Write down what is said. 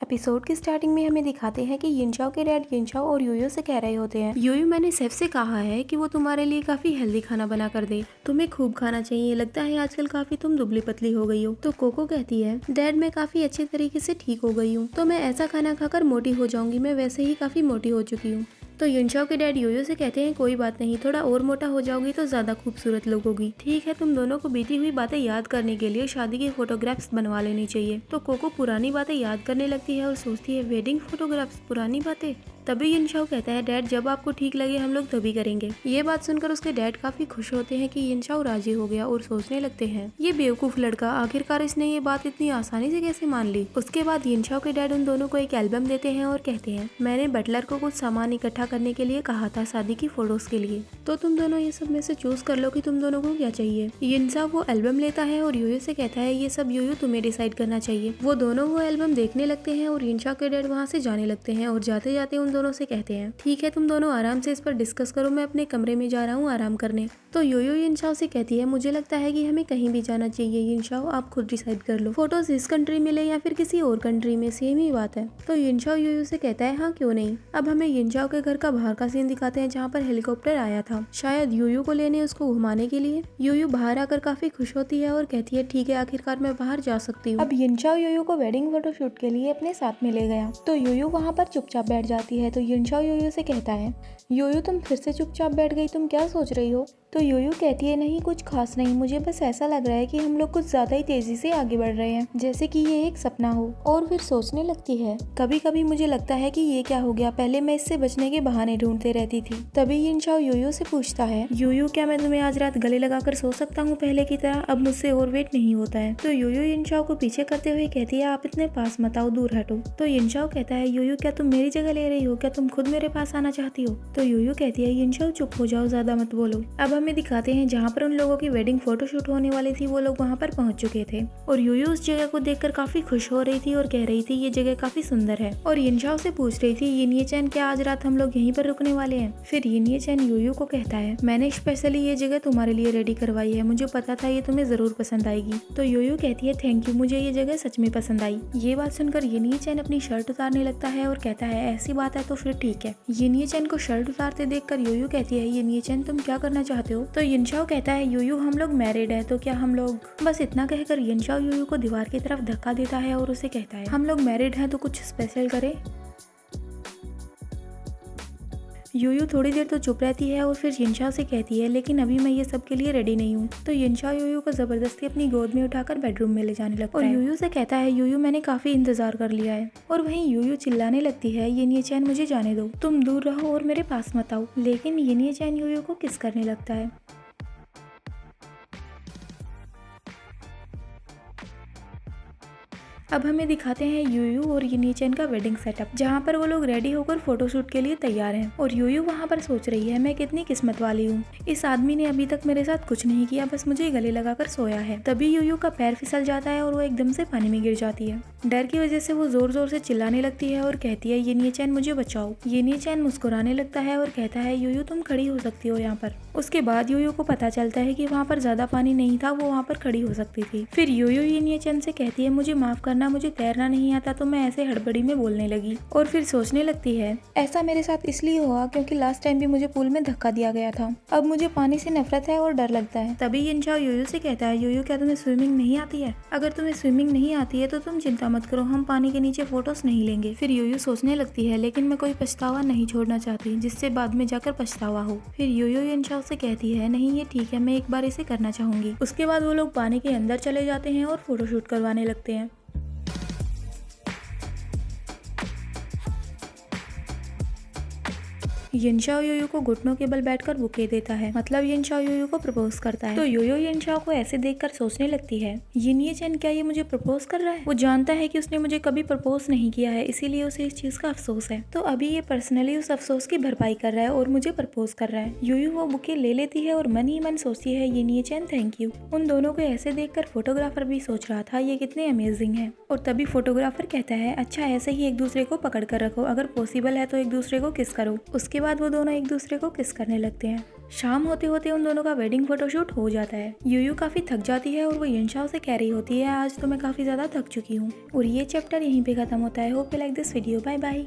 Episode की starting में हमें दिखाते हैं कि यिनचाओ के डैड यिनचाओ और यूयू से कह रहे होते हैं, यूयू मैंने सेफ से कहा है कि वो तुम्हारे लिए काफी हेल्दी खाना बना कर दे, तुम्हें खूब खाना चाहिए, लगता है आजकल काफी तुम दुबली पतली हो गई हो। तो कोको कहती है, डैड मैं काफी अच्छे तरीके से ठीक हो गई हूँ, तो मैं ऐसा खाना खाकर मोटी हो जाऊंगी, मैं वैसे ही काफी मोटी हो चुकी हूँ। तो यिनचाओ के डैड यूयू से कहते हैं, कोई बात नहीं, थोड़ा और मोटा हो जाओगी तो ज्यादा खूबसूरत लगोगी। ठीक है, तुम दोनों को बीती हुई बातें याद करने के लिए शादी की फोटोग्राफ्स बनवा लेनी चाहिए। तो कोको पुरानी बातें याद करने लगती है और सोचती है, वेडिंग फोटोग्राफ्स, पुरानी बातें। तभी यिनचाओ कहता है, डैड जब आपको ठीक लगे हम लोग तभी करेंगे। ये बात सुनकर उसके डैड काफी खुश होते हैं कि यिनचाओ राजी हो गया और सोचने लगते हैं, ये बेवकूफ लड़का, आखिरकार इसने ये बात इतनी आसानी से कैसे मान ली। उसके बाद यिनचाओ के डैड उन दोनों को एक एल्बम देते हैं और कहते हैं, मैंने बटलर को कुछ सामान इकट्ठा करने के लिए कहा था शादी की फोटोज के लिए, तो तुम दोनों ये सब में से चूज कर लो कि तुम दोनों को क्या चाहिए। यिनचाओ वो एल्बम लेता है और यूयू से कहता है, ये सब यूयू तुम्हें डिसाइड करना चाहिए। वो दोनों वो एल्बम देखने लगते हैं और यिनचाओ के डैड वहाँ से जाने लगते हैं और जाते जाते उन दोनों से कहते हैं, ठीक है तुम दोनों आराम से इस पर डिस्कस करो, मैं अपने कमरे में जा रहा हूँ आराम करने। तो यूयू यिनचाओ से कहती है, मुझे लगता है कि हमें कहीं भी जाना चाहिए यिनचाओ, आप खुद डिसाइड कर लो, फोटोज इस कंट्री में ले या फिर किसी और कंट्री में, सेम ही बात है। तो यिनचाओ यूयू से कहता है, हाँ क्यों नहीं। अब हमें यिनचाओ के घर का बाहर का सीन दिखाते हैं जहाँ पर हेलीकॉप्टर आया था, शायद यूयू को लेने, उसको घुमाने के लिए। यूयू बाहर आकर काफी खुश होती है और कहती है, ठीक है आखिरकार मैं बाहर जा सकती हूँ। अब यिनचाओ यूयू को वेडिंग फोटोशूट के लिए अपने साथ में ले गया, तो यूयू वहाँ पर चुपचाप बैठ जाती है। तो यिनचाओ यूयू से कहता है, यूयू तुम फिर से चुपचाप बैठ गई, तुम क्या सोच रही हो। तो यूयू कहती है, नहीं कुछ खास नहीं, मुझे बस ऐसा लग रहा है कि हम लोग कुछ ज्यादा ही तेजी से आगे बढ़ रहे हैं, जैसे कि ये एक सपना हो। और फिर सोचने लगती है, कभी कभी मुझे लगता है कि ये क्या हो गया, पहले मैं इससे बचने के बहाने ढूंढते रहती थी। तभी यिनचाओ यूयू से पूछता है, यूयू क्या मैं तुम्हें आज रात गले लगाकर सो सकता हूँ पहले की तरह, अब मुझसे और वेट नहीं होता है। तो यूयू यिनचाओ को पीछे करते हुए कहती है, आप इतने पास मत आओ, दूर हटो। तो यिनचाओ कहता है, यूयू क्या तुम मेरी जगह ले रही हो, क्या तुम खुद मेरे पास आना चाहती हो। तो यूयू कहती है, यिनचाओ चुप हो जाओ, ज्यादा मत बोलो। अब हमें दिखाते हैं जहाँ पर उन लोगों की वेडिंग फोटोशूट होने वाली थी, वो लोग वहाँ पर पहुँच चुके थे और यूयू उस जगह को देखकर काफी खुश हो रही थी और कह रही थी, ये जगह काफी सुंदर है। और यिनचाओ से पूछ रही थी, यिनये-चैन क्या आज रात हम लोग यहीं पर रुकने वाले हैं। फिर यिनये-चैन यूयू को कहता है, मैंने स्पेशली ये जगह तुम्हारे लिए रेडी करवाई है, मुझे पता था ये तुम्हें जरूर पसंद आएगी। तो यूयू कहती है, थैंक यू, मुझे ये जगह सच में पसंद आई। ये बात सुनकर यिनये-चैन अपनी शर्ट उतारने लगता है और कहता है, ऐसी बात है तो फिर ठीक है। यिनये-चैन को शर्ट उतारते देखकर यूयू कहती है, यिनये-चैन तुम क्या करना चाहते हो। तो यिनचाओ कहता है, यूयू हम लोग मैरिड है, तो क्या हम लोग। बस इतना कहकर यिनचाओ यूयू को दीवार की तरफ धक्का देता है और उसे कहता है, हम लोग मैरिड हैं तो कुछ स्पेशल करें। यूयू थोड़ी देर तो चुप रहती है और फिर यिनचाओ से कहती है, लेकिन अभी मैं ये सब के लिए रेडी नहीं हूँ। तो यिनचाओ यूयू को जबरदस्ती अपनी गोद में उठाकर बेडरूम में ले जाने लगता है और यूयू से कहता है, यूयू मैंने काफी इंतजार कर लिया है। और वहीं यूयू चिल्लाने लगती है, यिनये-चैन मुझे जाने दो, तुम दूर रहो और मेरे पास मत आओ। लेकिन यिनये-चैन यूयू को किस करने लगता है। अब हमें दिखाते हैं यूयू और यिनये-चैन का वेडिंग सेटअप, जहाँ पर वो लोग रेडी होकर फोटोशूट के लिए तैयार हैं और यूयू वहाँ पर सोच रही है, मैं कितनी किस्मत वाली हूँ, इस आदमी ने अभी तक मेरे साथ कुछ नहीं किया, बस मुझे गले लगाकर सोया है। तभी यूयू का पैर फिसल जाता है और वो एकदम से पानी में गिर जाती है। डर की वजह से वो जोर जोर से चिल्लाने लगती है और कहती है, यिनये-चैन मुझे बचाओ। यिनये-चैन मुस्कुराने लगता है और कहता है, यूयू तुम खड़ी हो सकती हो यहाँ पर। उसके बाद यूयू को पता चलता है कि वहाँ पर ज्यादा पानी नहीं था, वो वहाँ पर खड़ी हो सकती थी। फिर यूयू यिनये-चैन से कहती है, मुझे माफ करना, मुझे तैरना नहीं आता, तो मैं ऐसे हड़बड़ी में बोलने लगी। और फिर सोचने लगती है, ऐसा मेरे साथ इसलिए हुआ क्योंकि लास्ट टाइम भी मुझे पूल में धक्का दिया गया था, अब मुझे पानी से नफरत है और डर लगता है। तभी यिनचाओ यूयू से कहता है, यूयू क्या तुम्हें स्विमिंग नहीं आती है। अगर तुम्हें स्विमिंग नहीं आती है तो तुम चिंता मत करो, हम पानी के नीचे फोटोज नहीं लेंगे। फिर यूयू सोचने लगती है, लेकिन मैं कोई पछतावा नहीं छोड़ना चाहती जिससे बाद में जाकर पछतावा हो। फिर यूयू यिनचाओ से कहती है, नहीं ये ठीक है, मैं एक बार इसे करना चाहूंगी। उसके बाद वो लोग पानी के अंदर चले जाते हैं और फोटोशूट करवाने लगते हैं। यिनचाओ यूयू को घुटनों के बल बैठकर बुके देता है, मतलब यिनचाओ यूयू को प्रपोज करता है। तो यूयू यिनचाओ को ऐसे देखकर सोचने लगती है, यिनये-चैन क्या ये मुझे प्रपोज कर रहा है। वो जानता है कि उसने मुझे कभी प्रपोज नहीं किया है, इसीलिए उसे इस चीज का अफसोस है, तो अभी ये पर्सनली उस अफसोस की भरपाई कर रहा है और मुझे प्रपोज कर रहा है। यूयू वो बुके ले लेती है और मन ही मन सोचती है, यिनये-चैन थैंक यू। उन दोनों को ऐसे देखकर फोटोग्राफर भी सोच रहा था, ये कितने अमेजिंग है। और तभी फोटोग्राफर कहता है, अच्छा ऐसे ही एक दूसरे को पकड़ कर रखो, अगर पॉसिबल है तो एक दूसरे को किस करो। उसके बाद वो दोनों एक दूसरे को किस करने लगते हैं। शाम होते होते उन दोनों का वेडिंग फोटोशूट हो जाता है। यूयू काफी थक जाती है और वो युनचाओ से कह रही होती है, आज तो मैं काफी ज्यादा थक चुकी हूँ। और ये चैप्टर यहीं पे खत्म होता है। Hope you like this video. Bye bye.